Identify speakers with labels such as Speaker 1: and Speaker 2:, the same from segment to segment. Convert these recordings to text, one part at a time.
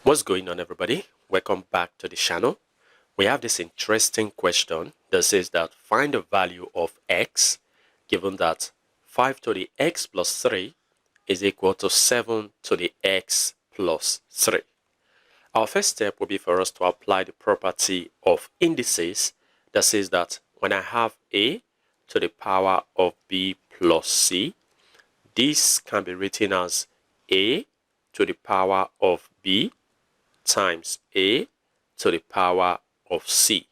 Speaker 1: What's going on, everybody? Welcome back to the channel. We have this interesting question that says that find the value of x given that 5 to the x plus 3 is equal to 7 to the x plus 3. Our first step will be for us to apply the property of indices that says that when I have a to the power of b plus c, this can be written as a to the power of b times a to the power of c.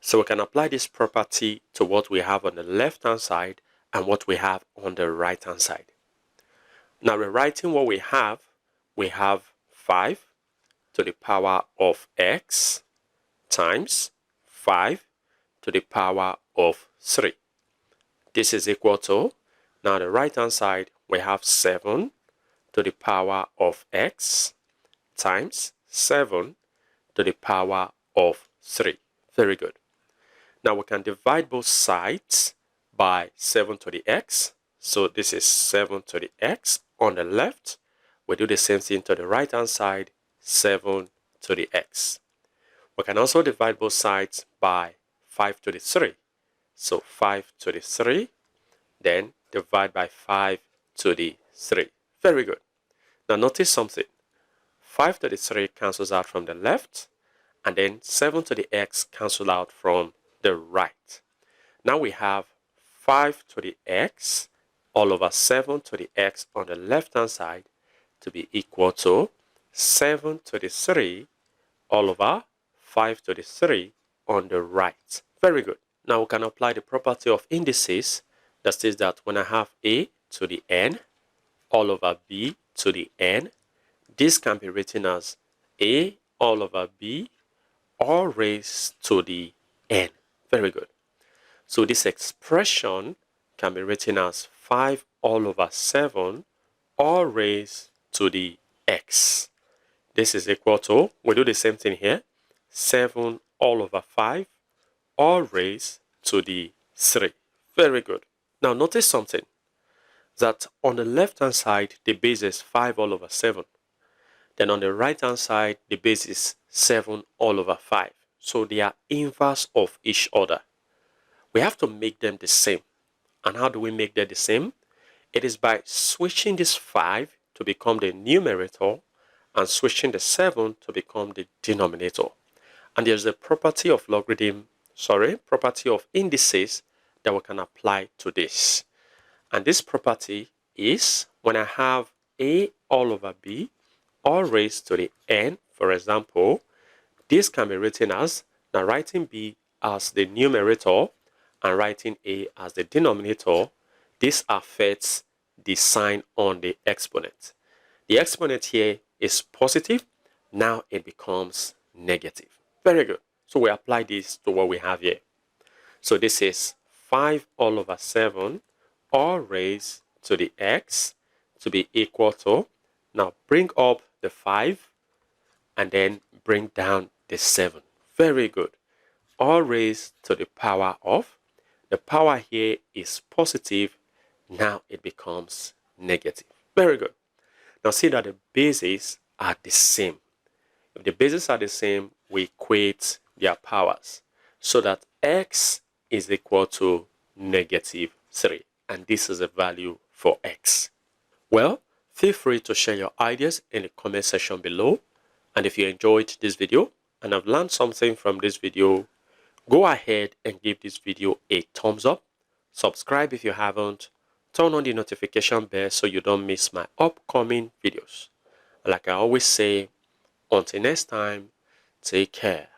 Speaker 1: So we can apply this property to what we have on the left-hand side and what we have on the right-hand side. Now rewriting what we have 5 to the power of x times 5 to the power of 3. This is equal to, now the right-hand side, we have 7 to the power of x times 7 to the power of 3. Very good. Now we can divide both sides by 7 to the x. So this is 7 to the x on the left. We do the same thing to the right hand side, 7 to the x. We can also divide both sides by 5 to the 3. So 5 to the 3, then divide by 5 to the 3. Very good. Now notice something. 5 to the 3 cancels out from the left, and then 7 to the x cancel out from the right. Now we have 5 to the x all over 7 to the x on the left-hand side to be equal to 7 to the 3 all over 5 to the 3 on the right. Very good. Now we can apply the property of indices that says that when I have a to the n all over b to the n, this can be written as a all over b all raised to the n. Very good. So this expression can be written as 5 all over 7 all raised to the x. This is equal to, we do the same thing here, 7 all over 5 all raised to the 3. Very good. Now notice something, that on the left hand side the base is 5 all over 7. Then on the right hand side, the base is 7 all over 5. So they are inverse of each other. We have to make them the same. And how do we make them the same? It is by switching this 5 to become the numerator and switching the 7 to become the denominator. And there's a property of property of indices that we can apply to this. And this property is when I have a all over b all raised to the n, for example, this can be written as, now writing b as the numerator and writing a as the denominator, this affects the sign on the exponent. The exponent here is positive, now it becomes negative. Very good. So we apply this to what we have here. So this is 5 all over 7 all raised to the x to be equal to, now bring up the 5 and then bring down the 7. Very good. All raised to the power of, the power here is positive, now it becomes negative. Very good. Now see that the bases are the same. If the bases are the same, we equate their powers so that x is equal to negative 3. And this is a value for x. Well, feel free to share your ideas in the comment section below. And if you enjoyed this video and have learned something from this video, go ahead and give this video a thumbs up. Subscribe if you haven't. Turn on the notification bell so you don't miss my upcoming videos. And like I always say, until next time, take care.